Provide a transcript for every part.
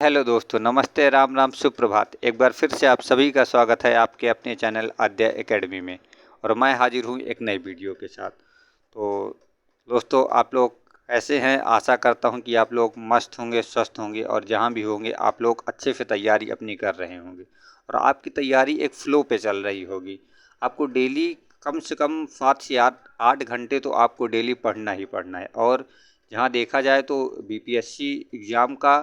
Hello दोस्तों, नमस्ते, राम राम, सुप्रभात। एक बार फिर से आप सभी का स्वागत है आपके अपने चैनल अध्यय एकेडमी में। और मैं हाजिर हूँ एक नई वीडियो के साथ। तो दोस्तों, आप लोग कैसे हैं? आशा करता हूँ कि आप लोग मस्त होंगे, स्वस्थ होंगे और जहाँ भी होंगे आप लोग अच्छे से तैयारी अपनी कर रहे होंगे और आपकी तैयारी एक फ़्लो पे चल रही होगी। आपको डेली कम से कम 7 से 8 घंटे तो आपको डेली पढ़ना ही पढ़ना है। और जहाँ देखा जाए तो बीपीएससी एग्ज़ाम का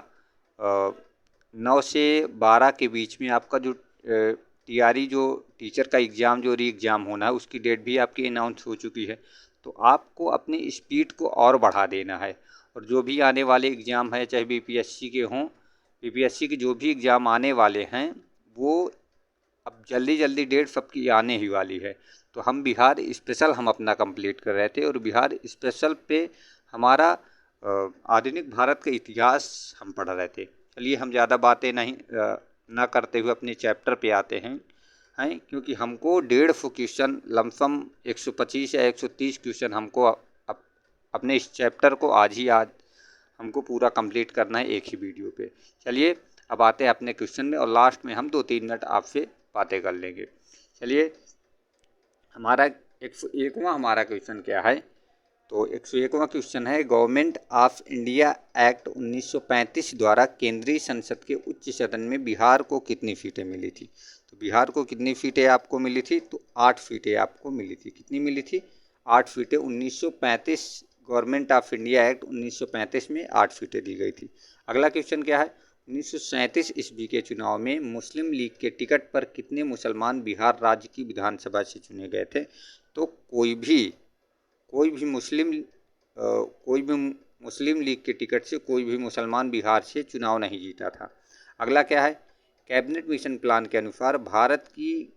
9 से 12 के बीच में आपका जो टीआरई जो टीचर का एग्ज़ाम जो री एग्ज़ाम होना है उसकी डेट भी आपकी अनाउंस हो चुकी है। तो आपको अपनी स्पीड को और बढ़ा देना है और जो भी आने वाले एग्ज़ाम है, चाहे बीपीएससी के हों, बीपीएससी के जो भी एग्ज़ाम आने वाले हैं वो अब जल्दी जल्दी डेट सबकी आने ही वाली है। तो हम बिहार स्पेशल हम अपना कंप्लीट कर रहे थे और बिहार स्पेशल पे हमारा आधुनिक भारत का इतिहास हम पढ़ रहे थे। चलिए हम ज़्यादा बातें नहीं ना करते हुए अपने चैप्टर पे आते हैं क्योंकि हमको 150 क्वेश्चन लमसम 125 या 130 क्वेश्चन हमको अपने इस चैप्टर को आज हमको पूरा कंप्लीट करना है एक ही वीडियो पे। चलिए अब आते हैं अपने क्वेश्चन में और लास्ट में हम 2-3 मिनट आपसे बातें कर लेंगे। चलिए हमारा 101वां हमारा क्वेश्चन क्या है? तो 101वां क्वेश्चन है, गवर्नमेंट ऑफ इंडिया एक्ट 1935 द्वारा केंद्रीय संसद के उच्च सदन में बिहार को कितनी सीटें मिली थी? तो बिहार को कितनी सीटें आपको मिली थी? तो 8 सीटें आपको मिली थी। कितनी मिली थी? 8 सीटें। 1935 गवर्नमेंट ऑफ इंडिया एक्ट 1935 में 8 सीटें दी गई थी। अगला क्वेश्चन क्या है? 1937 ईस्वी के चुनाव में मुस्लिम लीग के टिकट पर कितने मुसलमान बिहार राज्य की विधानसभा से चुने गए थे? तो कोई भी मुस्लिम लीग के टिकट से कोई भी मुसलमान बिहार से चुनाव नहीं जीता था। अगला क्या है? कैबिनेट मिशन प्लान के अनुसार भारत की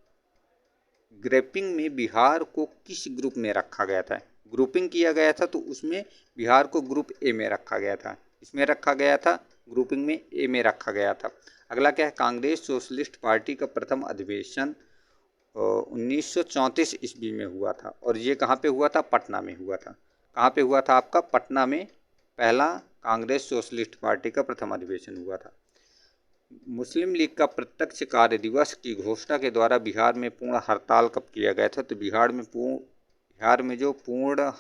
ग्रुपिंग में बिहार को किस ग्रुप में रखा गया था? ग्रुपिंग किया गया था तो उसमें बिहार को ग्रुप ए में रखा गया था। इसमें रखा गया था, ग्रुपिंग में ए में रखा गया था। अगला क्या है? कांग्रेस सोशलिस्ट पार्टी का प्रथम अधिवेशन 1934 ईस्वी में हुआ था और ये कहाँ पे हुआ था? पटना में हुआ था। कहाँ पे हुआ था? आपका पटना में पहला कांग्रेस सोशलिस्ट पार्टी का प्रथम अधिवेशन हुआ था। मुस्लिम लीग का प्रत्यक्ष कार्य दिवस की घोषणा के द्वारा बिहार में पूर्ण हड़ताल कब किया गया था? तो बिहार में जो पूर्ण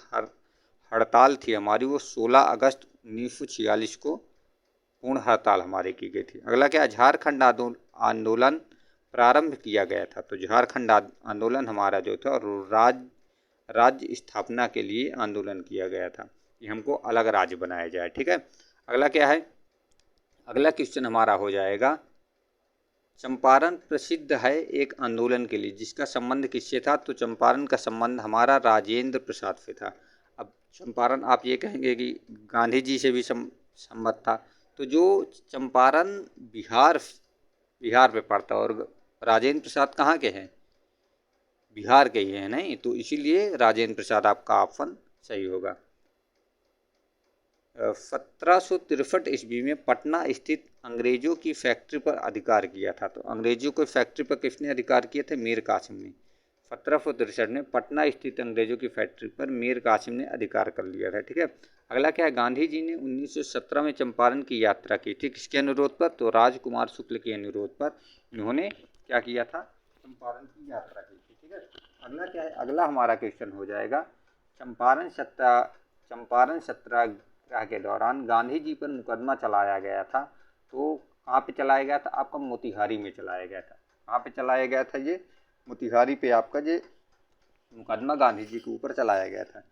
हड़ताल थी हमारी वो 16 अगस्त 1946 को पूर्ण हड़ताल हमारी की गई थी। अगला क्या? झारखंड आंदोलन प्रारंभ किया गया था। तो झारखंड आंदोलन हमारा जो था और राज्य स्थापना के लिए आंदोलन किया गया था कि हमको अलग राज्य बनाया जाए। ठीक है। अगला क्या है? अगला क्वेश्चन हमारा हो जाएगा, चंपारण प्रसिद्ध है एक आंदोलन के लिए जिसका संबंध किससे था? तो चंपारण का संबंध हमारा राजेंद्र प्रसाद से था। अब चंपारण आप ये कहेंगे कि गांधी जी से भी संबंध था, तो जो चंपारण बिहार में पड़ता और राजेंद्र प्रसाद कहाँ के हैं? बिहार के ही हैं, नहीं? तो इसीलिए राजेंद्र प्रसाद आपका ऑप्शन सही होगा। 1763 ईस्वी में पटना स्थित अंग्रेजों की फैक्ट्री पर अधिकार किया था। तो अंग्रेजों की फैक्ट्री पर किसने अधिकार किया था? मीर कासिम ने। 1763 में पटना स्थित अंग्रेजों की फैक्ट्री पर मीर कासिम ने अधिकार कर लिया था। ठीक है। अगला क्या है? गांधी जी ने 1917 में चंपारण की यात्रा की थी। किसके अनुरोध पर? तो राजकुमार शुक्ल के अनुरोध पर इन्होंने क्या किया था? चंपारण की यात्रा की थी। ठीक है। अगला क्या है? अगला हमारा क्वेश्चन हो जाएगा, चंपारण सत्याग्रह के दौरान गांधी जी पर मुकदमा चलाया गया था। तो कहाँ पे चलाया गया था? आपका मोतिहारी में चलाया गया था। कहाँ पे चलाया गया था? ये मोतिहारी पे आपका ये मुकदमा गांधी जी के ऊपर चलाया गया था।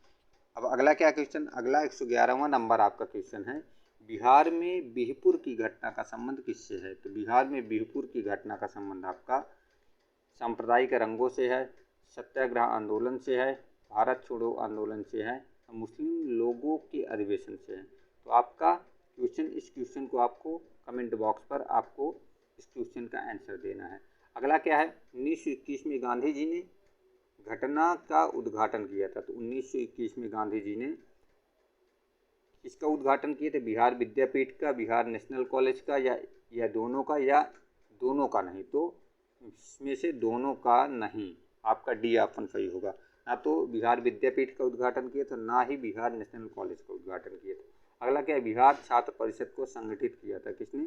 अब अगला क्या क्वेश्चन? अगला 111वां नंबर आपका क्वेश्चन है, बिहार में बिहपुर की घटना का संबंध किससे है? तो बिहार में बिहपुर की घटना का संबंध आपका सांप्रदायिक रंगों से है, सत्याग्रह आंदोलन से है, भारत छोड़ो आंदोलन से है, मुस्लिम लोगों के अधिवेशन से है। तो आपका इस क्वेश्चन को आपको कमेंट बॉक्स पर आपको इस क्वेश्चन का आंसर देना है। अगला क्या है? 1921 में गांधी जी ने घटना का उद्घाटन किया था। तो 1921 में गांधी जी ने इसका उद्घाटन किए थे? बिहार विद्यापीठ का, बिहार नेशनल कॉलेज का, या दोनों का, या दोनों का नहीं? तो इसमें से दोनों का नहीं, आपका डी ऑप्शन सही होगा। ना तो बिहार विद्यापीठ का उद्घाटन किया था, ना ही बिहार नेशनल कॉलेज का उद्घाटन किया था। अगला क्या है? बिहार छात्र परिषद को संगठित किया था किसने?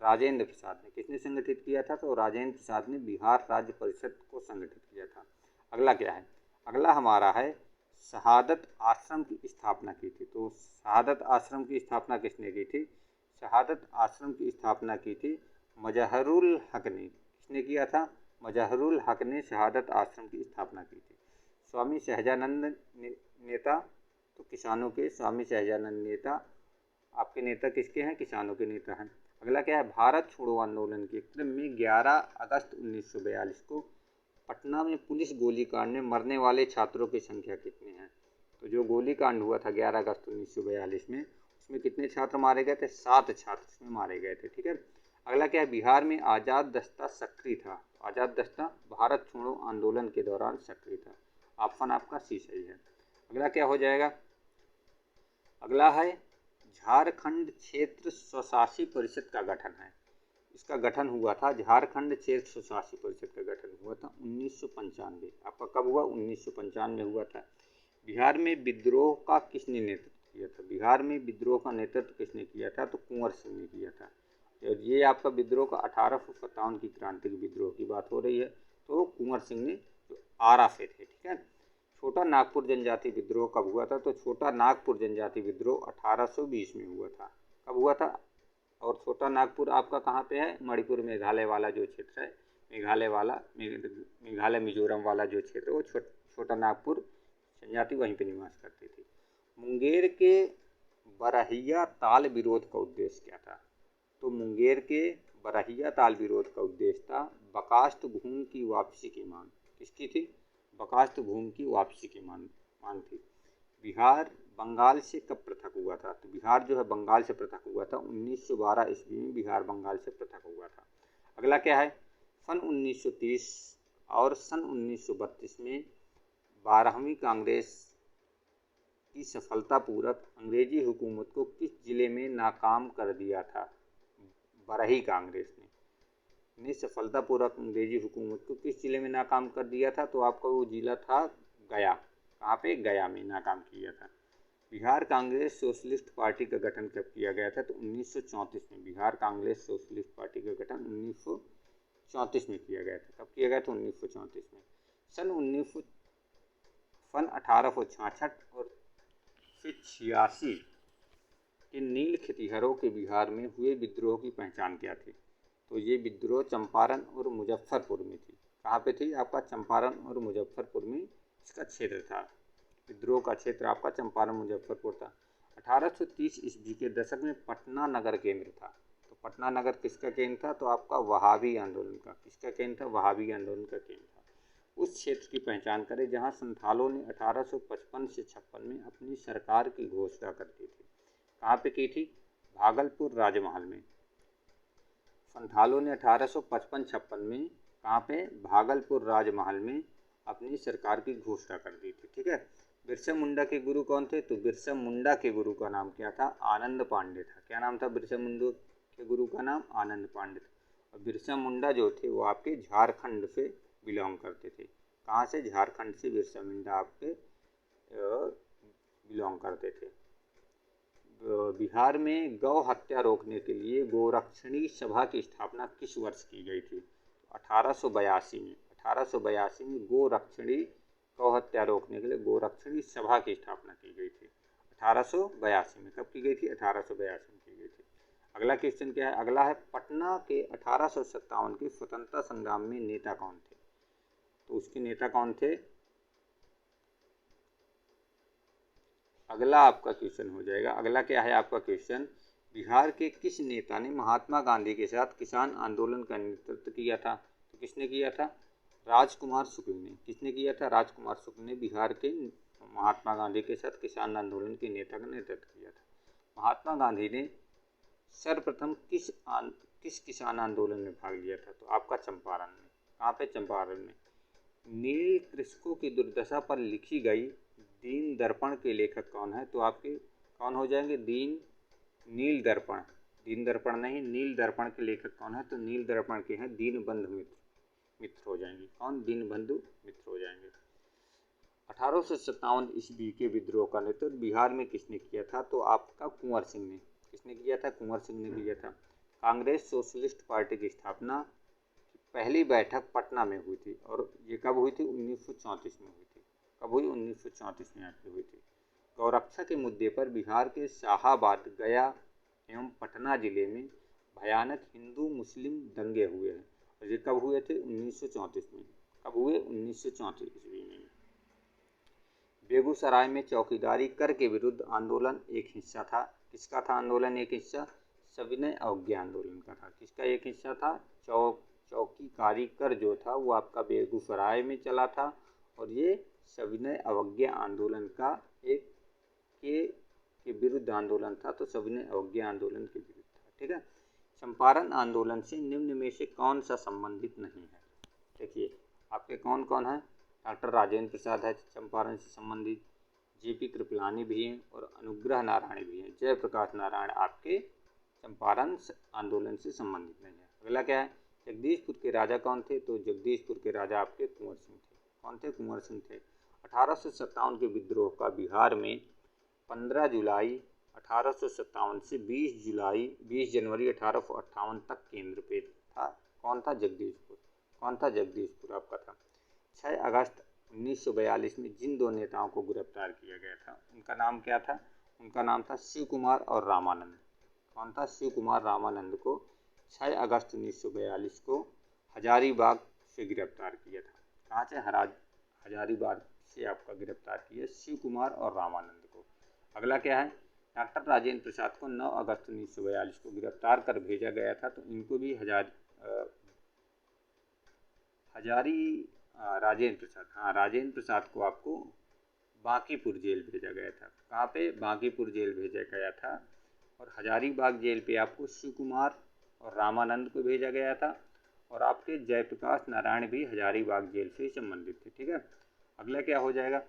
राजेंद्र प्रसाद ने। किसने संगठित किया था? तो राजेंद्र प्रसाद ने बिहार राज्य परिषद को संगठित किया था। अगला क्या है? अगला हमारा है शहादत आश्रम की स्थापना की थी। तो शहादत आश्रम की स्थापना किसने की थी? शहादत आश्रम की स्थापना की थी मजहरुल हक ने। किसने किया था? मजहरुल हक ने शहादत आश्रम की स्थापना की थी। स्वामी सहजानंद नेता, तो किसानों के स्वामी सहजानंद नेता आपके नेता किसके हैं? किसानों के नेता हैं। अगला क्या है? भारत छोड़ो आंदोलन के क्रम में 11 अगस्त 1942 को पटना में पुलिस गोलीकांड में मरने वाले छात्रों की संख्या कितनी है? तो जो गोलीकांड हुआ था 11 अगस्त 1942 में, उसमें कितने छात्र मारे गए थे? 7 छात्र उसमें मारे गए थे। ठीक है। अगला क्या है? बिहार में आज़ाद दस्ता सक्रिय था। आज़ाद दस्ता भारत छोड़ो आंदोलन के दौरान सक्रिय था। ऑप्शन आपका सी सही है। अगला क्या हो जाएगा? अगला है झारखंड क्षेत्र स्वशासी परिषद का गठन है। इसका गठन हुआ था, झारखंड क्षेत्र स्वशासी परिषद का गठन हुआ था 1995। आपका कब हुआ? 1995 हुआ था। बिहार में विद्रोह का किसने नेतृत्व किया था? बिहार में विद्रोह का नेतृत्व किसने किया था? तो कुंवर सिंह ने किया था। और ये आपका विद्रोह का 1857 की क्रांतिक विद्रोह की बात हो रही है। तो कुंवर सिंह ने जो आरा से थे। ठीक है। छोटा नागपुर जनजाति विद्रोह कब हुआ था? तो छोटा नागपुर जनजाति विद्रोह 1820 में हुआ था। कब हुआ था? और छोटा नागपुर आपका कहाँ पे है? मणिपुर मेघालय वाला जो क्षेत्र है, मेघालय मिजोरम वाला जो क्षेत्र है, वो छोटा नागपुर जनजाति वहीं पे निवास करती थी। मुंगेर के बरहिया ताल विरोध का उद्देश्य क्या था? तो मुंगेर के बरहिया ताल विरोध का उद्देश्य था बकास्त भूमि की वापसी की मांग। किसकी थी? बकास्त भूमि की वापसी की मांग थी। बिहार बंगाल से कब पृथक हुआ था? तो बिहार जो है बंगाल से पृथक हुआ था 1912 ईस्वी में। बिहार बंगाल से पृथक हुआ था। अगला क्या है? सन 1930 और सन 1932 में 12वीं कांग्रेस की सफलतापूर्वक अंग्रेजी हुकूमत को किस जिले में नाकाम कर दिया था? बरही कांग्रेस ने सफलतापूर्वक अंग्रेजी हुकूमत को किस जिले में नाकाम कर दिया था? तो आपका वो जिला था गया। कहाँ पे? गया में नाकाम किया था। बिहार कांग्रेस सोशलिस्ट पार्टी का गठन कब किया गया था? तो 1934 में। बिहार कांग्रेस सोशलिस्ट पार्टी का गठन 1934 में किया गया था। कब किया गया था? 1934 में। सन 1866 और फिर 86 के नील खितिहरों के बिहार में हुए विद्रोह की पहचान क्या थी? तो ये विद्रोह चंपारण और मुजफ्फरपुर में थी। कहाँ पे थी? आपका चंपारण और मुजफ्फरपुर में इसका क्षेत्र था। विद्रोह का क्षेत्र आपका चंपारण मुजफ्फरपुर था। 1830 ईस्वी के दशक में पटना नगर केंद्र था। तो पटना नगर किसका केंद्र था? तो आपका वहाबी आंदोलन का। किसका केंद्र था? वहाबी आंदोलन का केंद्र था। उस क्षेत्र की पहचान करें जहाँ संथालों ने 1855 से 56 में अपनी सरकार की घोषणा कर दी थी। कहाँ पे की थी? भागलपुर राजमहल में। संथालों ने 1855-56 में कहाँ पे? भागलपुर राजमहल में अपनी सरकार की घोषणा कर दी थी। ठीक है। बिरसा मुंडा के गुरु कौन थे? तो बिरसा मुंडा के गुरु का नाम क्या था? आनंद पांडे था। क्या नाम था बिरसा मुंडा के गुरु का? नाम आनंद पांडे था। और बिरसा मुंडा जो थे वो आपके झारखंड से बिलोंग करते थे। कहाँ से? झारखंड से बिरसा मुंडा आपके बिलोंग करते थे। बिहार में गौ हत्या रोकने के लिए गोरक्षणी सभा की स्थापना किस वर्ष की गई थी? 1882 में। 1882 में गौ हत्या रोकने के लिए गोरक्षणी सभा की स्थापना की गई थी। 1882 में। कब की गई थी? 1882 में की गई थी। अगला क्वेश्चन क्या है? अगला है पटना के 1857 के स्वतंत्रता संग्राम में नेता कौन थे? तो उसके नेता कौन थे? अगला आपका क्वेश्चन हो जाएगा। अगला क्या है आपका क्वेश्चन? बिहार के किस नेता ने महात्मा गांधी के साथ किसान आंदोलन का नेतृत्व किया था? तो किसने किया था? राजकुमार शुक्ल ने। किसने किया था? राजकुमार शुक्ल ने बिहार के महात्मा गांधी के साथ किसान आंदोलन के नेता का नेतृत्व किया था। महात्मा गांधी ने सर्वप्रथम किस किसान आंदोलन में भाग लिया था? तो आपका चंपारण में। कहाँ पे? चंपारण में। नील कृषकों की दुर्दशा पर लिखी गई दीन दर्पण के लेखक कौन है? तो आपके कौन हो जाएंगे? नील दर्पण। दीन दर्पण नहीं, नील दर्पण के लेखक कौन है? तो नील दर्पण के हैं दीनबंधु मित्र हो जाएंगे। कौन? दीनबंधु मित्र हो जाएंगे। 1857 ईस्वी के विद्रोह का नेतृत्व बिहार में किसने किया था? तो आपका कुंवर सिंह ने। किसने किया था? कुंवर सिंह ने किया था। कांग्रेस सोशलिस्ट पार्टी की स्थापना पहली बैठक पटना में हुई थी, और ये कब हुई थी? 1934 में हुई थी। कब हुई? 1934 में आपकी हुई थी। गौरक्षा के मुद्दे पर बिहार के शाहाबाद, गया एवं पटना जिले में भयानक हिंदू मुस्लिम दंगे हुए हैं, और ये कब हुए थे? 1934 में। कब हुए? 1934 ईस्वी में। बेगूसराय में चौकीदारी कर के विरुद्ध आंदोलन एक हिस्सा था। किसका था आंदोलन? एक हिस्सा सविनय अवज्ञा आंदोलन का था। किसका एक हिस्सा था? चौकीदारी कर जो था वो आपका बेगूसराय में चला था, और ये सविनय अवज्ञा आंदोलन का एक के विरुद्ध आंदोलन था, तो सविनय अवज्ञा आंदोलन के विरुद्ध था। ठीक है। चंपारण आंदोलन से निम्न में से कौन सा संबंधित नहीं है? देखिए आपके कौन कौन है? डॉक्टर राजेंद्र प्रसाद है चंपारण से संबंधित, जेपी कृपलानी भी हैं, और अनुग्रह नारायण भी हैं। जयप्रकाश नारायण आपके चंपारण आंदोलन से संबंधित नहीं है। अगला क्या है? जगदीशपुर के राजा कौन थे? तो जगदीशपुर के राजा आपके कुंवर सिंह थे। कौन थे? कुंवर सिंह थे। 1857 के विद्रोह का बिहार में 15 जुलाई 1857 से 20 जनवरी 1858 तक केंद्र पे था। कौन था? जगदीशपुर। कौन था? जगदीशपुर आपका था। 6 अगस्त 1942 में जिन दो नेताओं को गिरफ्तार किया गया था उनका नाम क्या था? उनका नाम था शिव कुमार और रामानंद। कौन था? शिव कुमार रामानंद को 6 अगस्त 1942 को हजारीबाग से गिरफ्तार किया था। कहाँ से? हजारीबाग से आपका गिरफ्तार किया शिव कुमार और रामानंद को। अगला क्या है? डॉक्टर राजेंद्र प्रसाद को 9 अगस्त 1942 को गिरफ्तार कर भेजा गया था, तो इनको भी राजेंद्र प्रसाद, हाँ राजेंद्र प्रसाद को आपको बांकीपुर जेल भेजा गया था। कहाँ पे? बांकीपुर जेल भेजा गया था। और हजारीबाग जेल पे आपको शिव कुमार और रामानंद को भेजा गया था, और आपके जयप्रकाश नारायण भी हजारीबाग जेल से संबंधित थे। ठीक है। अगला क्या हो जाएगा?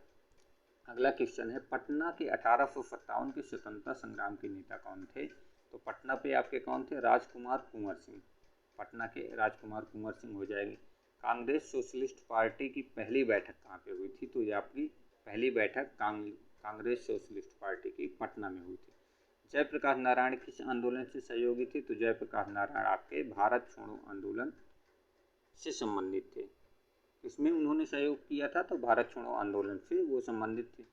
अगला क्वेश्चन है, पटना के 1857 के स्वतंत्रता संग्राम के नेता कौन थे? तो पटना पे आपके कौन थे? राजकुमार कुंवर सिंह। पटना के राजकुमार कुंवर सिंह हो जाएंगे। कांग्रेस सोशलिस्ट पार्टी की पहली बैठक कहाँ पे हुई थी? तो ये आपकी पहली बैठक कांग्रेस सोशलिस्ट पार्टी की पटना में हुई थी। जयप्रकाश नारायण किस आंदोलन से सहयोगी थे? तो जयप्रकाश नारायण आपके भारत छोड़ो आंदोलन से संबंधित थे। इसमें उन्होंने सहयोग किया था, तो भारत छोड़ो आंदोलन से वो संबंधित थे।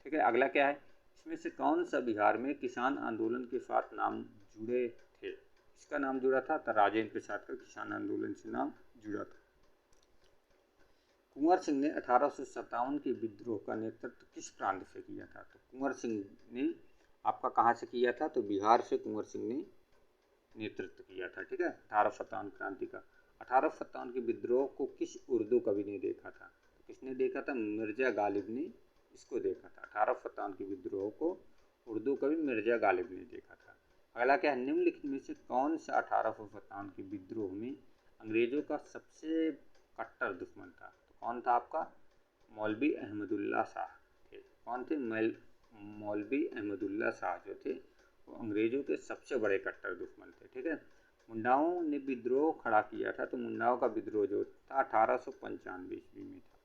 ठीक है। अगला क्या है? इसमें से कौन सा बिहार में किसान आंदोलन के साथ नाम जुड़े थे? इसका नाम जुड़ा था? तो राजेंद्र प्रसाद का किसान आंदोलन से नाम जुड़ा था। कुंवर सिंह ने 1857 के विद्रोह का नेतृत्व किस प्रांत से किया था? तो कुंवर सिंह ने आपका कहाँ से किया था? तो बिहार से कुंवर सिंह ने नेतृत्व किया था। ठीक है। 1857 क्रांति का। 1857 के विद्रोह को किस उर्दू कवि ने देखा था? तो किसने देखा था? मिर्जा गालिब ने इसको देखा था। 1857 के विद्रोह को उर्दू कवि मिर्जा गालिब ने देखा था। अगला क्या है? निम्नलिखित में से कौन सा 1857 के विद्रोह में अंग्रेजों का सबसे कट्टर दुश्मन था? तो कौन था आपका? मौलवी अहमदुल्ला शाह थे। कौन थे? मौलवी अहमदुल्ला शाह जो थे वो अंग्रेजों के सबसे बड़े कट्टर दुश्मन थे। ठीक है। मुंडाओं ने विद्रोह खड़ा किया था, तो मुंडाओं का विद्रोह जो था 1895 ईस्वी में था।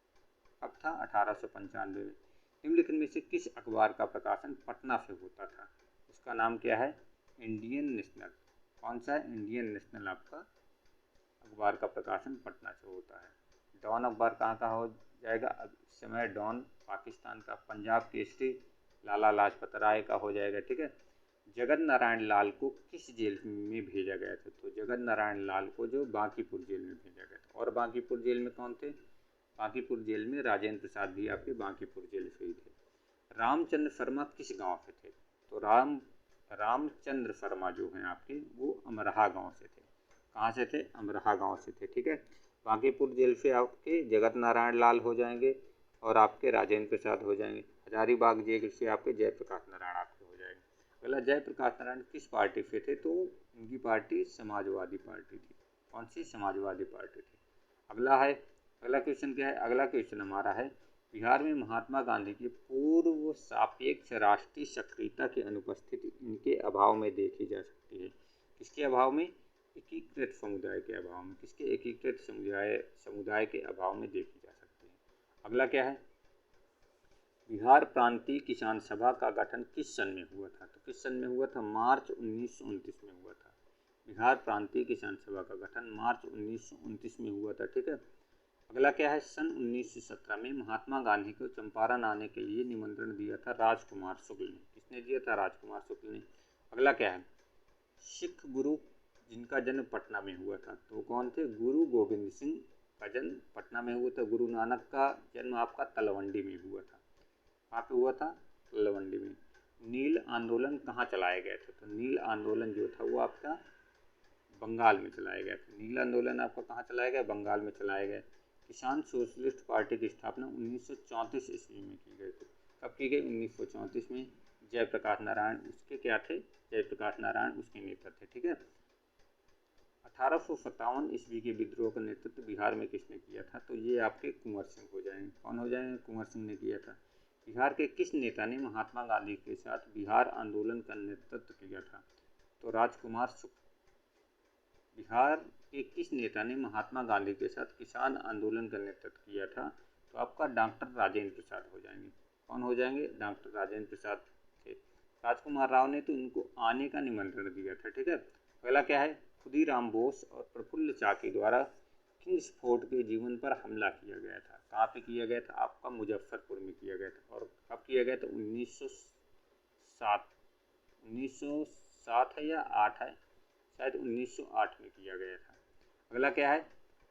अब था 1895 में। निम्नलिखित में से किस अखबार का प्रकाशन पटना से होता था? उसका नाम क्या है? Indian national. कौन सा है? इंडियन नेशनल आपका अखबार का प्रकाशन पटना से होता है। डॉन अखबार कहाँ का हो जाएगा? अब इस समय डॉन पाकिस्तान का। पंजाब केसरी लाला लाजपत राय का हो जाएगा। ठीक है। जगत नारायण लाल को किस जेल में भेजा गया था? तो जगत नारायण लाल को जो बांकीपुर जेल में भेजा गया था। और बांकीपुर जेल में कौन थे? बांकीपुर जेल में राजेंद्र प्रसाद भी आपके बांकीपुर जेल से ही थे। रामचंद्र शर्मा किस गांव से थे? तो रामचंद्र शर्मा जो हैं आपके वो अमरहा गांव से थे। कहाँ से थे? अमरहा गांव से थे। ठीक है। बांकीपुर जेल से आपके जगत नारायण लाल हो जाएंगे, और आपके राजेंद्र प्रसाद हो जाएंगे। हजारीबाग जेल से आपके जयप्रकाश नारायण आपके हो जाएंगे। अगला, जयप्रकाश नारायण किस पार्टी से थे? तो उनकी पार्टी समाजवादी पार्टी थी। कौन सी? समाजवादी पार्टी थी। अगला है, अगला क्वेश्चन क्या है? अगला क्वेश्चन हमारा है, बिहार में महात्मा गांधी की पूर्व सापेक्ष राष्ट्रीय सक्रियता की अनुपस्थिति इनके अभाव में देखी जा सकती है। किसके अभाव में? एकीकृत समुदाय के अभाव में। किसके? एकीकृत समुदाय के अभाव में देखी जा सकती है। अगला क्या है? बिहार प्रांतीय किसान सभा का गठन किस सन में हुआ था? तो किस सन में हुआ था? मार्च 1929 में हुआ था। बिहार प्रांतीय किसान सभा का गठन मार्च 1929 में हुआ था। ठीक है। अगला क्या है, सन 1917 में महात्मा गांधी को चंपारण आने के लिए निमंत्रण दिया था राजकुमार शुक्ल ने। किसने दिया था? राजकुमार शुक्ल ने। अगला क्या है, सिख गुरु जिनका जन्म पटना में हुआ था, तो कौन थे? गुरु गोविंद सिंह का जन्म पटना में हुआ था। गुरु नानक का जन्म आपका तलवंडी में हुआ था। कहाँ पे हुआ था? तलवंडी में। नील आंदोलन कहाँ चलाए गए थे? तो नील आंदोलन जो था वो आपका बंगाल में चलाया गया था। नील आंदोलन आपका कहाँ चलाया गया? बंगाल में चलाया गया। किसान सोशलिस्ट पार्टी की स्थापना 1934 ईस्वी में की गई थी। कब की गई? 1934 में। जयप्रकाश नारायण उसके क्या थे? जयप्रकाश नारायण उसके नेता थे। ठीक है। 1857 ईस्वी के विद्रोह का नेतृत्व बिहार में किसने किया था? तो ये आपके कुंवर सिंह हो जाएंगे। कौन हो जाएंगे? कुंवर सिंह ने किया था। बिहार के किस नेता ने महात्मा गांधी के साथ बिहार आंदोलन का नेतृत्व किया था? तो राजकुमार शुक्ल। बिहार के किस नेता ने महात्मा गांधी के साथ किसान आंदोलन का नेतृत्व किया था? तो आपका डॉक्टर राजेंद्र प्रसाद हो जाएंगे। कौन हो जाएंगे? डॉक्टर राजेंद्र प्रसाद थे। राजकुमार राव ने तो उनको आने का निमंत्रण दिया था। ठीक है। अगला क्या है, खुदीराम बोस और प्रफुल्ल चाकी द्वारा किंग्सफोर्ड के जीवन पर हमला किया गया था। कहाँ पे किया गया था? आपका मुजफ्फरपुर में किया गया था। और कब किया गया था? 1907। 1907 है या 8 है, शायद 1908 में किया गया था। अगला क्या है,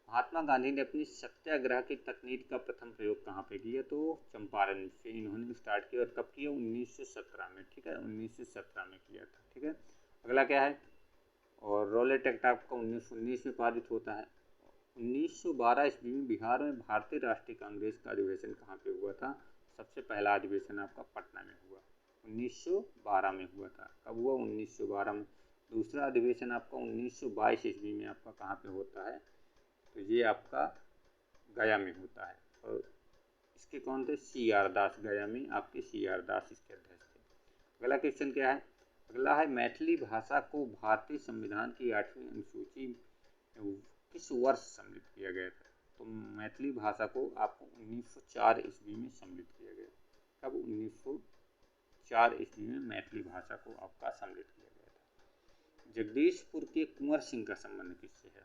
महात्मा गांधी ने अपनी सत्याग्रह की तकनीक का प्रथम प्रयोग कहाँ पे किया? तो चंपारण से इन्होंने स्टार्ट किया। और कब किया? 1917 में। ठीक है, 1917 में किया था। ठीक है। अगला क्या है, और रॉलेट एक्ट आपका 1919 में पारित होता है। 1912 ईस्वी में बिहार में भारतीय राष्ट्रीय कांग्रेस का अधिवेशन कहाँ पे हुआ था? सबसे पहला अधिवेशन आपका पटना में हुआ, 1912 में हुआ था। कब हुआ? 1912 में। दूसरा अधिवेशन आपका 1922 ईस्वी में आपका कहाँ पे होता है? तो ये आपका गया में होता है। और इसके कौन थे? सी आर दास। गया में आपके सी आर दास इसके अध्यक्ष थे। अगला क्वेश्चन क्या है, अगला है मैथिली भाषा को भारतीय संविधान की 8वीं अनुसूची में किस वर्ष सम्मिलित किया गया था? तो मैथिली भाषा को आपको 1904 ईस्वी में सम्मिलित किया गया। कब? 1904 ईस्वी में मैथिली भाषा को आपका सम्मिलित किया गया था। जगदीशपुर के कुंवर सिंह का संबंध किससे है?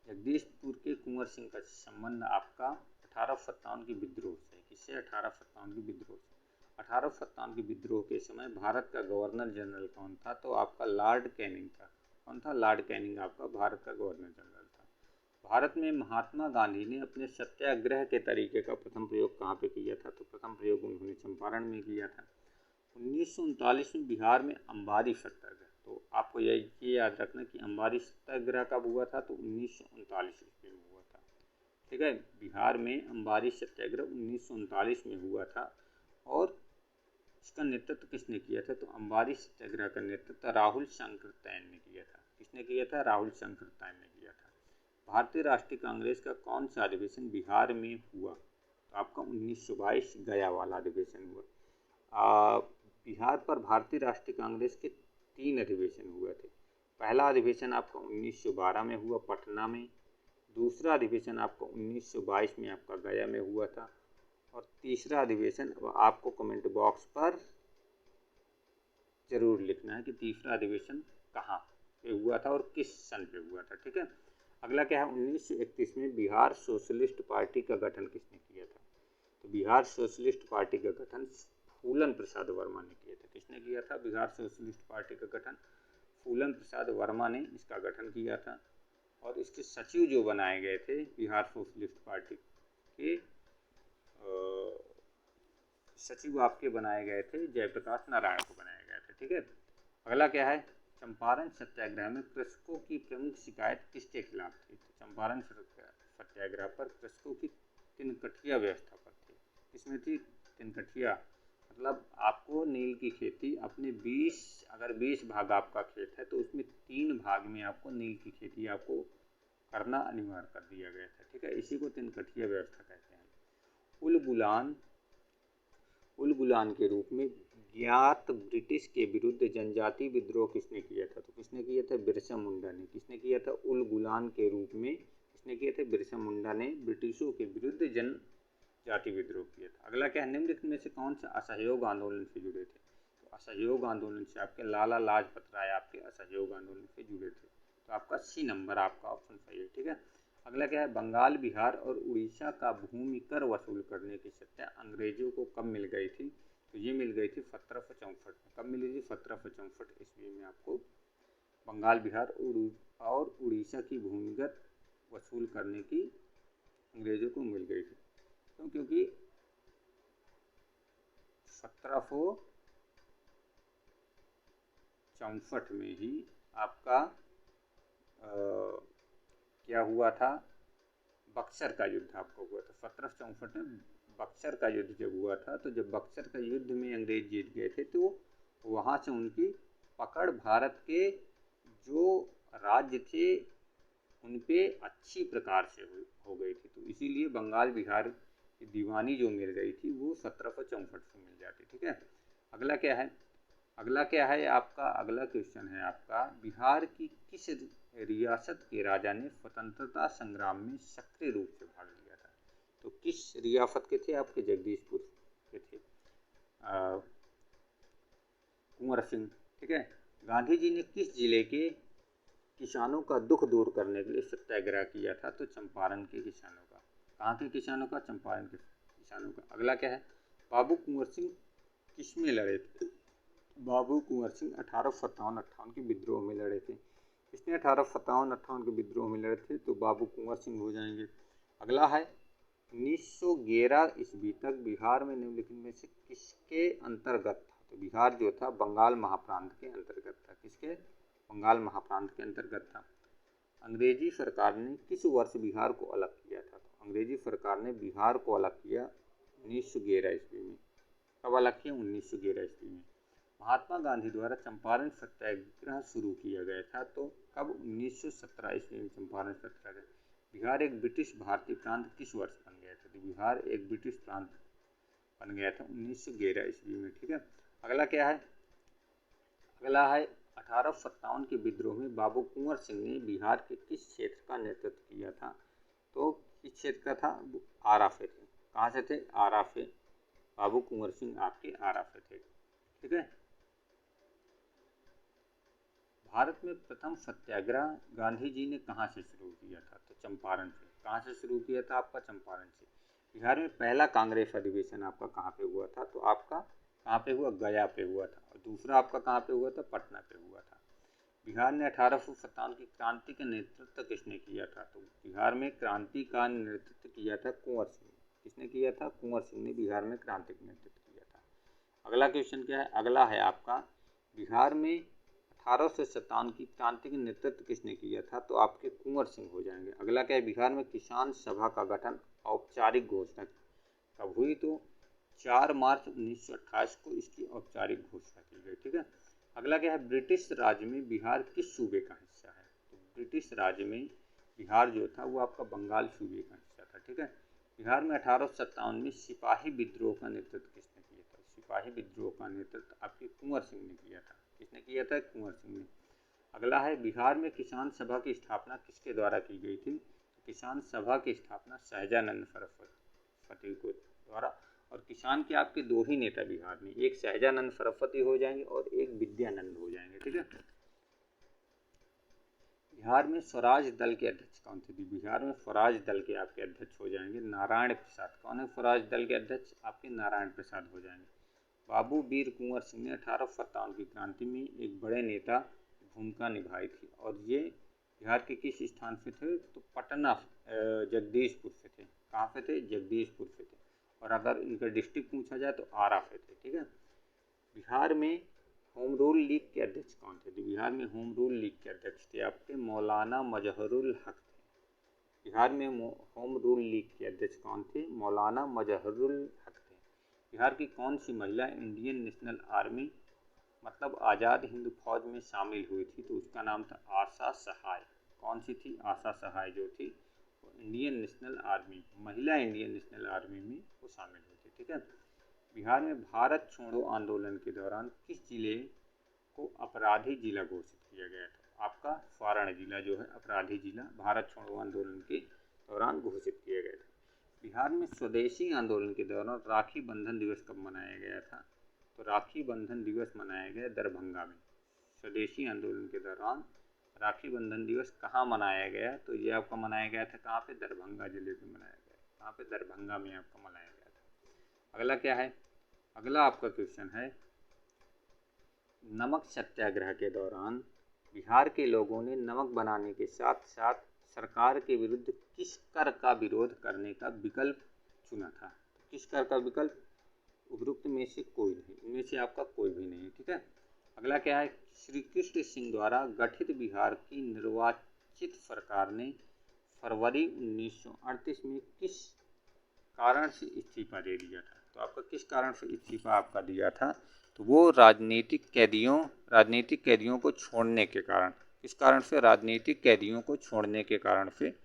जगदीशपुर के कुंवर सिंह का संबंध आपका 1857 के विद्रोह से। किससे? 1857 के विद्रोह से। 1857 के विद्रोह के समय भारत का गवर्नर जनरल कौन था? तो आपका लॉर्ड कैनिंग था। कौन था? लॉर्ड कैनिंग आपका भारत का गवर्नर जनरल था। भारत में महात्मा गांधी ने अपने सत्याग्रह के तरीके का प्रथम प्रयोग कहाँ पे किया था? तो प्रथम प्रयोग उन्होंने चंपारण में किया था। 1939 में बिहार में अंबारी सत्याग्रह। तो आपको ये याद रखना कि अंबारी सत्याग्रह कब हुआ था? तो 1939 ईस्वी में हुआ था। ठीक है। बिहार में अंबारी सत्याग्रह 1939 में हुआ था। और इसका नेतृत्व किसने किया था? तो अंबारी सत्याग्रह का नेतृत्व राहुल सांकृत्यायन ने किया था। किसने किया था? राहुल सांकृत्यायन ने किया था। भारतीय राष्ट्रीय कांग्रेस का कौन सा अधिवेशन बिहार में हुआ? तो आपका 1922 गया वाला अधिवेशन हुआ। बिहार पर भारतीय राष्ट्रीय कांग्रेस के 3 अधिवेशन हुए थे। पहला अधिवेशन आपका 1912 में हुआ पटना में। दूसरा अधिवेशन आपका 1922 में आपका गया में हुआ था। और तीसरा अधिवेशन आपको कमेंट बॉक्स पर जरूर लिखना है कि तीसरा अधिवेशन कहाँ पे हुआ था और किस सन पे हुआ था। ठीक है। अगला क्या है, 1931 में बिहार सोशलिस्ट पार्टी का गठन किसने किया था? तो बिहार सोशलिस्ट पार्टी का गठन फूलन प्रसाद वर्मा ने किया था। किसने किया था बिहार सोशलिस्ट पार्टी का गठन? फूलन प्रसाद वर्मा ने इसका गठन किया था। और इसके सचिव जो बनाए गए थे बिहार सोशलिस्ट पार्टी के सचिव आपके बनाए गए थे जयप्रकाश नारायण को बनाया गया था। ठीक है। अगला क्या है, चंपारण सत्याग्रह में कृषकों की प्रमुख शिकायत किसके खिलाफ थी? तो चंपारण सत्याग्रह पर कृषकों की तिनकठिया व्यवस्था पर थी। किसमें थी? तिनकठिया। मतलब आपको नील की खेती अपने 20 भाग आपका खेत है तो उसमें 3 भाग में आपको नील की खेती आपको करना अनिवार्य कर दिया गया था। ठीक है। इसी को तिनकठिया व्यवस्था कहते हैं। उलगुलान के रूप में ज्ञात ब्रिटिश के विरुद्ध जनजातीय विद्रोह किसने किया था? तो किसने किया था? बिरसा मुंडा ने। किसने किया था? उलगुलान के रूप में किसने किया था? बिरसा मुंडा ने ब्रिटिशों के विरुद्ध जनजातीय विद्रोह किया था। अगला क्या है, निम्नलिखित में से कौन सा असहयोग आंदोलन से जुड़े थे? तो असहयोग आंदोलन से, आपके लाला लाजपत राय आपके असहयोग आंदोलन से जुड़े थे। तो आपका सी नंबर आपका ऑप्शन सही है। ठीक है, अगला क्या है, बंगाल, बिहार और उड़ीसा का भूमि कर वसूल करने की सत्ता अंग्रेजों को कब मिल गई थी? तो ये मिल गई थी 1764 में। कब मिली थी? 1764 ईस्वी में आपको बंगाल, बिहार और उड़ीसा की भूमिगत वसूल करने की अंग्रेजों को मिल गई थी। क्योंकि 1764 में ही आपका क्या हुआ था, बक्सर का युद्ध आपको हुआ था। 1764 में बक्सर का युद्ध जब हुआ था, तो जब बक्सर का युद्ध में अंग्रेज जीत गए थे, तो वहाँ से उनकी पकड़ भारत के जो राज्य थे उन पे अच्छी प्रकार से हो गई थी। तो इसीलिए बंगाल, बिहार की दीवानी जो मिल गई थी वो 1764 से मिल जाती। ठीक है, अगला क्या है, आपका अगला क्वेश्चन है आपका, बिहार की किस रियासत के राजा ने स्वतंत्रता संग्राम में सक्रिय रूप से भाग लिया था? तो किस रियासत के थे? आपके जगदीशपुर के थे कुंवर सिंह। ठीक है, गांधी जी ने किस जिले के किसानों का दुख दूर करने के लिए सत्याग्रह किया था? तो चंपारण के किसानों का। कहाँ के किसानों का? चंपारण के किसानों का। अगला क्या है, बाबू कुंवर सिंह किसमें लड़े थे? बाबू कुंवर सिंह 1857-58 के विद्रोह में लड़े थे। किसने 1857-58 के विद्रोह में लड़े थे? तो बाबू कुंवर सिंह हो जाएंगे। अगला है, 1911 ईस्वी तक बिहार में निम्नलिखित में से किसके अंतर्गत था? तो बिहार जो था बंगाल महाप्रांत के अंतर्गत था। किसके? बंगाल महाप्रांत के अंतर्गत था। अंग्रेजी सरकार ने किस वर्ष बिहार को अलग किया था? तो अंग्रेजी सरकार ने बिहार को अलग किया 1911 ईस्वी में। कब अलग किया? 1911 ईस्वी में। महात्मा गांधी द्वारा चंपारण सत्याग्रह शुरू किया गया था, तो कब? 1917 ईस्वी में चंपारण सत्याग्रह। बिहार एक ब्रिटिश भारतीय प्रांत किस वर्ष बन गया था? तो बिहार एक ब्रिटिश प्रांत बन गया था 1911 ईस्वी में। ठीक है, अगला क्या है, अगला है 1857 के विद्रोह में बाबू कुंवर सिंह ने बिहार के किस क्षेत्र का नेतृत्व किया था? तो किस क्षेत्र का था? आरा से थे। कहाँ से थे? आरा से। बाबू कुंवर सिंह आपके आरा से थे। ठीक है, भारत में प्रथम सत्याग्रह गांधी जी ने कहाँ से शुरू किया था? तो चंपारण से। कहाँ से शुरू किया था? आपका चंपारण से। बिहार में पहला कांग्रेस अधिवेशन आपका कहाँ पे हुआ था? तो आपका कहाँ पे हुआ? गया पे हुआ था। और दूसरा आपका कहाँ पे हुआ था? पटना पे हुआ था। बिहार ने 1857 की क्रांति का नेतृत्व किसने किया था? तो बिहार में क्रांति का नेतृत्व किया था कुंवर सिंह। किसने किया था? कुंवर सिंह ने बिहार में क्रांति का नेतृत्व किया था। अगला क्वेश्चन क्या है? अगला है आपका, बिहार में 1857 की क्रांति का नेतृत्व किसने किया था? तो आपके कुंवर सिंह हो जाएंगे। अगला क्या है, बिहार में किसान सभा का गठन औपचारिक घोषणा कब हुई? तो 4 मार्च 1928 को इसकी औपचारिक घोषणा की गई। ठीक है, अगला क्या है, ब्रिटिश राज में बिहार किस सूबे का हिस्सा है? तो ब्रिटिश राज में बिहार जो था वो आपका बंगाल सूबे का हिस्सा था। ठीक है, बिहार में 1857 में सिपाही विद्रोह का नेतृत्व किसने किया था? सिपाही विद्रोह का नेतृत्व आपके कुंवर सिंह ने किया था। किसने किया था? कुंवर सिंह ने। अगला है, बिहार में किसान सभा की स्थापना किसके द्वारा की गई थी? तो किसान सभा की स्थापना सहजानंद सरस्वती को द्वारा। और किसान के आपके दो ही नेता बिहार में, एक सहजानंद सरस्वती हो जाएंगे और एक विद्यानंद हो जाएंगे। ठीक है, बिहार में स्वराज दल के अध्यक्ष कौन थे? बिहार में स्वराज दल के आपके अध्यक्ष हो जाएंगे नारायण प्रसाद। कौन है स्वराज दल के अध्यक्ष? आपके नारायण प्रसाद हो जाएंगे। बाबू वीर कुंवर सिंह ने 1857 की क्रांति में एक बड़े नेता की भूमिका निभाई थी, और ये बिहार के किस स्थान से थे? तो पटना, जगदीशपुर से थे। कहाँ से थे? जगदीशपुर से थे। और अगर इनका डिस्ट्रिक्ट पूछा जाए तो आरा से थे। ठीक है, बिहार में होम रूल लीग के अध्यक्ष कौन थे? तो बिहार में होम रूल लीग के अध्यक्ष थे आपके मौलाना मजहरुल हक थे। बिहार में होम रूल लीग के अध्यक्ष कौन थे? मौलाना मजहरुल हक थे। बिहार की कौन सी महिला इंडियन नेशनल आर्मी मतलब आज़ाद हिंद फौज में शामिल हुई थी? तो उसका नाम था आशा सहाय। कौन सी थी? आशा सहाय जो थी वो इंडियन नेशनल आर्मी, महिला इंडियन नेशनल आर्मी में वो शामिल हुई थी। ठीक है, बिहार में भारत छोड़ो आंदोलन के दौरान किस जिले को अपराधी जिला घोषित किया गया था? आपका सारण जिला जो है अपराधी जिला भारत छोड़ो आंदोलन के दौरान घोषित किया गया था। बिहार में स्वदेशी आंदोलन के दौरान राखी बंधन दिवस कब मनाया गया था? तो राखी बंधन दिवस मनाया गया दरभंगा में। स्वदेशी आंदोलन के दौरान राखी बंधन दिवस कहाँ मनाया गया, तो ये आपका मनाया गया था कहाँ पे, दरभंगा जिले में मनाया गया। कहाँ पे, दरभंगा में आपका मनाया गया था। अगला क्या है, अगला आपका क्वेश्चन है, नमक सत्याग्रह के दौरान बिहार के लोगों ने नमक बनाने के साथ साथ सरकार के विरुद्ध किस कर का विरोध करने का विकल्प चुना था। तो किस कर का विकल्प, उपरोक्त में से कोई नहीं, इनमें से आपका कोई भी नहीं है, ठीक है। अगला क्या है, श्री कृष्ण सिंह द्वारा गठित बिहार की निर्वाचित सरकार ने फरवरी 1938 में किस कारण से इस्तीफा दे दिया था। तो आपका किस कारण से इस्तीफा आपका दिया था, तो वो राजनीतिक कैदियों को छोड़ने के कारण, किस कारण से, राजनीतिक कैदियों को छोड़ने के कारण से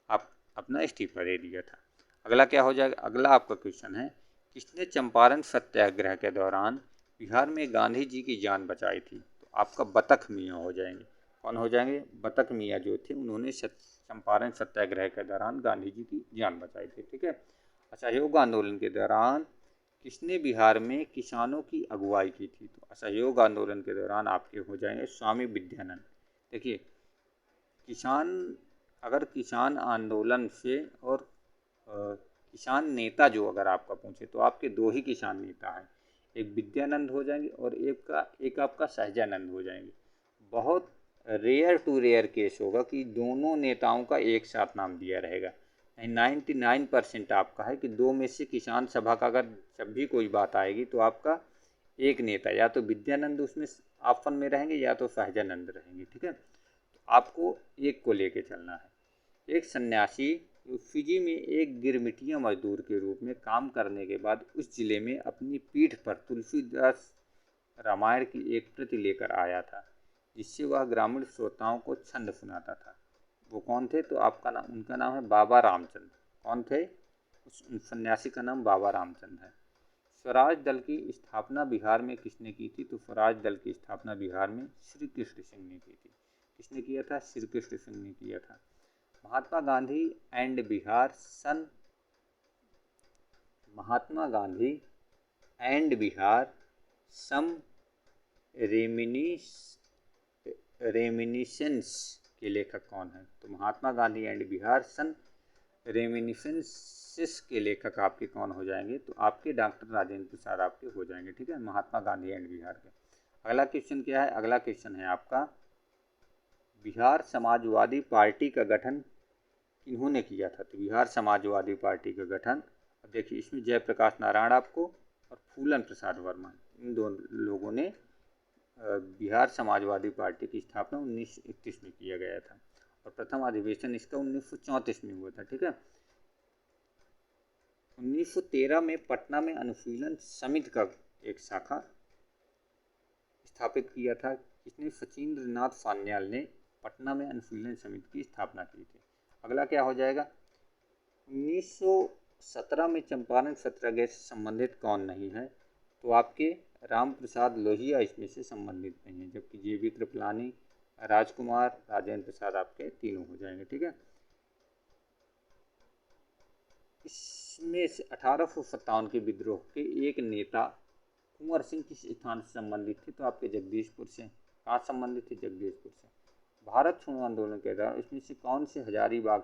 आप अपना इस्तीफा दे दिया था। अगला क्या हो जाएगा, अगला आपका क्वेश्चन है, किसने चंपारण सत्याग्रह के दौरान बिहार में गांधी जी की जान बचाई थी। तो आपका बतख मियाँ हो जाएंगे, कौन हो जाएंगे, बतख मियाँ जो थे, उन्होंने चंपारण सत्याग्रह के दौरान गांधी जी की जान बचाई थी, ठीक है। असहयोग आंदोलन के दौरान किसने बिहार में किसानों की अगुवाई की थी। तो असहयोग आंदोलन के दौरान आपके हो जाएंगे स्वामी विद्यानंद। देखिए, किसान आंदोलन से और किसान नेता जो अगर आपका पूछे तो आपके दो ही किसान नेता हैं, एक विद्यानंद हो जाएंगे और एक आपका सहजानंद हो जाएंगे। बहुत रेयर टू रेयर केस होगा कि दोनों नेताओं का एक साथ नाम दिया रहेगा। 99% आपका है कि दो में से किसान सभा का अगर जब भी कोई बात आएगी तो आपका एक नेता या तो विद्यानंद उसमें ऑप्शन में रहेंगे या तो सहजानंद रहेंगे, ठीक है। तो आपको एक को लेके चलना है। एक सन्यासी फिजी में एक गिरमिटिया मजदूर के रूप में काम करने के बाद उस जिले में अपनी पीठ पर तुलसीदास रामायण की एक प्रति लेकर आया था, जिससे वह ग्रामीण श्रोताओं को छंद सुनाता था। वो कौन थे, तो आपका नाम, उनका नाम है बाबा रामचंद्र। कौन थे, उस सन्यासी का नाम बाबा रामचंद्र है। स्वराज दल की स्थापना बिहार में किसने की थी, तो स्वराज दल की स्थापना बिहार में श्री कृष्ण सिंह ने की थी। किसने किया था, श्री कृष्ण सिंह ने किया था। महात्मा गांधी एंड बिहार सन सम रेमिनिसेंस के लेखक कौन है। तो महात्मा गांधी एंड बिहार सन रेमिनिसेंस के लेखक आपके कौन हो जाएंगे, तो आपके डॉक्टर राजेंद्र प्रसाद आपके हो जाएंगे, ठीक है, महात्मा गांधी एंड बिहार के। अगला क्वेश्चन क्या है, अगला क्वेश्चन है आपका, बिहार समाजवादी पार्टी का गठन किन्होंने किया था। तो बिहार समाजवादी पार्टी का गठन, अब देखिए इसमें जयप्रकाश नारायण आपको और फूलन प्रसाद वर्मा, इन दोनों लोगों ने बिहार समाजवादी पार्टी की स्थापना 1931 में किया गया था और प्रथम अधिवेशन इसका 1934 में हुआ था, ठीक है। 1913 में पटना में अनुशीलन समिति का एक शाखा स्थापित किया था। किसने, सचिंद्र नाथ सान्याल ने पटना में अनुशीलन समिति की स्थापना की थी। अगला क्या हो जाएगा, 1917 में चंपारण सत्याग्रह से संबंधित कौन नहीं है, तो आपके राम प्रसाद लोहिया इसमें से संबंधित नहीं है, जबकि जेबी कृपलानी, राजकुमार, राजेंद्र प्रसाद आपके तीनों हो जाएंगे, ठीक है। इसमें से 1857 के विद्रोह के एक नेता कुंवर सिंह किस स्थान से संबंधित थे, तो आपके जगदीशपुर से। कहाँ संबंधित थे, जगदीशपुर से। भारत छोड़ो आंदोलन के दौरान इसमें से कौन से हजारीबाग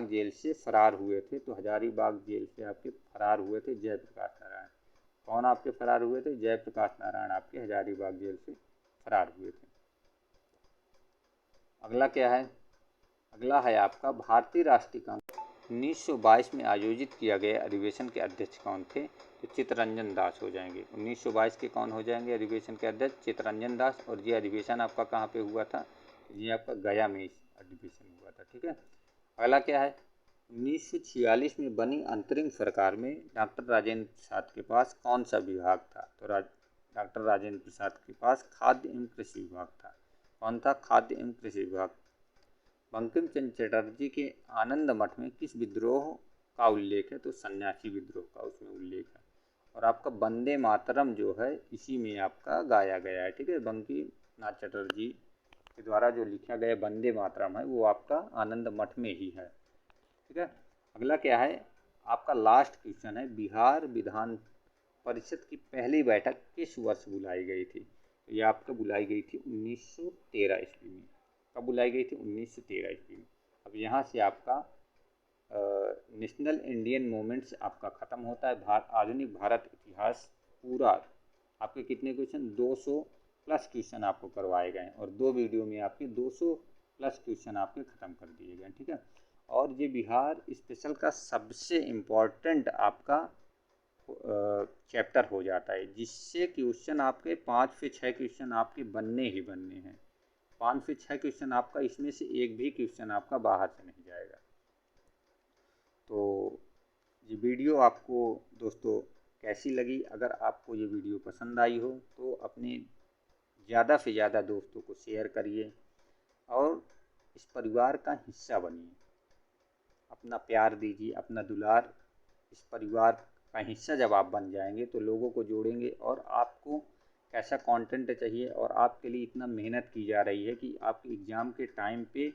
जेल से फरार हुए थे, तो हजारीबाग जेल से आपके फरार हुए थे जयप्रकाश नारायण। कौन आपके फरार हुए थे, जयप्रकाश नारायण आपके हजारीबाग जेल से फरार हुए थे। अगला क्या है, अगला है आपका भारतीय राष्ट्रीय कांग्रेस 1922 में आयोजित किया गया अधिवेशन के अध्यक्ष कौन थे, तो चित्तरंजन दास हो जाएंगे। 1922 के कौन हो जाएंगे अधिवेशन के अध्यक्ष, चित्तरंजन दास। और ये अधिवेशन आपका कहाँ पे हुआ था, ये आपका गया में अधिवेशन हुआ था, ठीक है। अगला क्या है, 1946 में बनी अंतरिम सरकार में डॉक्टर राजेंद्र प्रसाद के पास कौन सा विभाग था, तो डॉक्टर राजेंद्र प्रसाद के पास खाद्य एवं कृषि विभाग था। कौन था, खाद्य एवं कृषि विभाग। बंकिम चंद्र चटर्जी के आनंद मठ में किस विद्रोह का उल्लेख है, तो सन्यासी विद्रोह का उसमें उल्लेख है। और आपका वंदे मातरम जो है इसी में आपका गाया गया है, ठीक है। बंकिम नाथ चटर्जी के द्वारा जो लिखा गया वंदे मातरम है वो आपका आनंद मठ में ही है, ठीक है। अगला क्या है, आपका लास्ट क्वेश्चन है, बिहार विधान परिषद की पहली बैठक किस वर्ष बुलाई गई थी? तो ये आपको बुलाई गई थी 1913 ईस्वी में। कब बुलाई गई थी? 1913 ईस्वी में। अब यहाँ से आपका नेशनल इंडियन मूवमेंट्स आपका ख़त्म होता है। आधुनिक भारत इतिहास पूरा आपके कितने क्वेश्चन? 200 प्लस क्वेश्चन आपको करवाए गए और 2 वीडियो में आपके 200 प्लस क्वेश्चन आपके ख़त्म कर दिए गए। ठीक है, और ये बिहार स्पेशल का सबसे इम्पॉर्टेंट आपका चैप्टर हो जाता है, जिससे क्वेश्चन आपके 5 से 6 क्वेश्चन आपके बनने ही बनने हैं। 5 से 6 क्वेश्चन आपका, इसमें से एक भी क्वेश्चन आपका बाहर से नहीं जाएगा। तो ये वीडियो आपको दोस्तों कैसी लगी? अगर आपको ये वीडियो पसंद आई हो तो अपने ज़्यादा से ज़्यादा दोस्तों को शेयर करिए और इस परिवार का हिस्सा बनिए। अपना प्यार दीजिए, अपना दुलार। इस परिवार का हिस्सा जब आप बन जाएंगे तो लोगों को जोड़ेंगे। और आपको कैसा कंटेंट चाहिए और आपके लिए इतना मेहनत की जा रही है कि आपके एग्ज़ाम के टाइम पे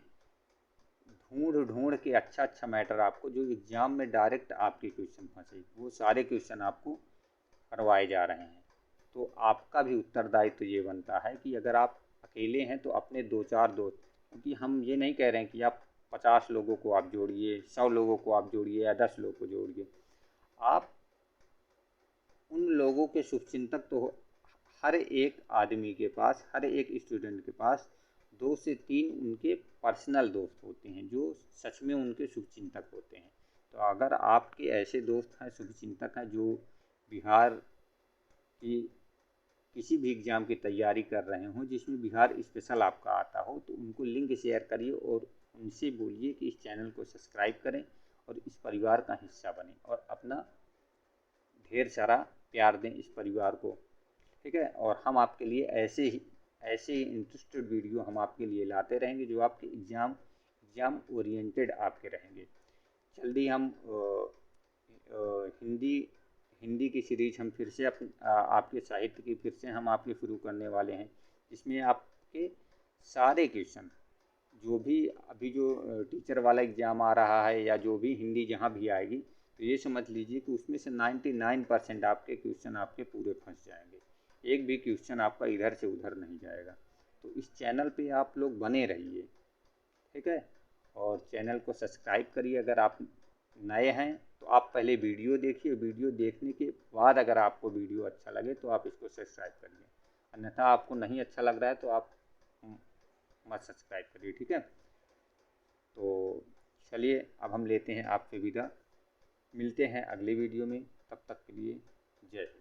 ढूंढ के अच्छा मैटर आपको, जो एग्ज़ाम में डायरेक्ट आपके क्वेश्चन फंसे, वो सारे क्वेश्चन आपको करवाए जा रहे हैं। तो आपका भी उत्तरदायित्व ये बनता है कि अगर आप अकेले हैं तो अपने 2-4 दोस्त, क्योंकि हम ये नहीं कह रहे हैं कि आप 50 लोगों को आप जोड़िए, 100 लोगों को आप जोड़िए या 10 लोगों को जोड़िए। आप उन लोगों के शुभचिंतक तो हर एक आदमी के पास, हर एक स्टूडेंट के पास 2 से 3 उनके पर्सनल दोस्त होते हैं जो सच में उनके शुभचिंतक होते हैं। तो अगर आपके ऐसे दोस्त हैं, शुभचिंतक हैं, जो बिहार की किसी भी एग्ज़ाम की तैयारी कर रहे हों जिसमें बिहार स्पेशल आपका आता हो, तो उनको लिंक शेयर करिए और उनसे बोलिए कि इस चैनल को सब्सक्राइब करें और इस परिवार का हिस्सा बनें और अपना ढेर सारा प्यार दें इस परिवार को। ठीक है, और हम आपके लिए ऐसे ही इंटरेस्टेड वीडियो हम आपके लिए लाते रहेंगे जो आपके एग्ज़ाम ओरिएंटेड आपके रहेंगे। जल्दी हम हिंदी की सीरीज हम फिर से आपके साहित्य की फिर से हम आपके शुरू करने वाले हैं, जिसमें आपके सारे क्वेश्चन जो भी अभी जो टीचर वाला एग्ज़ाम आ रहा है या जो भी हिंदी जहाँ भी आएगी, तो ये समझ लीजिए कि उसमें से 99% आपके क्वेश्चन आपके पूरे फंस जाएंगे। एक भी क्वेश्चन आपका इधर से उधर नहीं जाएगा। तो इस चैनल पे आप लोग बने रहिए। ठीक है, और चैनल को सब्सक्राइब करिए। अगर आप नए हैं तो आप पहले वीडियो देखिए, वीडियो देखने के बाद अगर आपको वीडियो अच्छा लगे तो आप इसको सब्सक्राइब करिए, अन्यथा आपको नहीं अच्छा लग रहा है तो आप मत सब्सक्राइब करिए। ठीक है, तो चलिए अब हम लेते हैं आपसे विदा। मिलते हैं अगले वीडियो में, तब तक के लिए जय हिंद।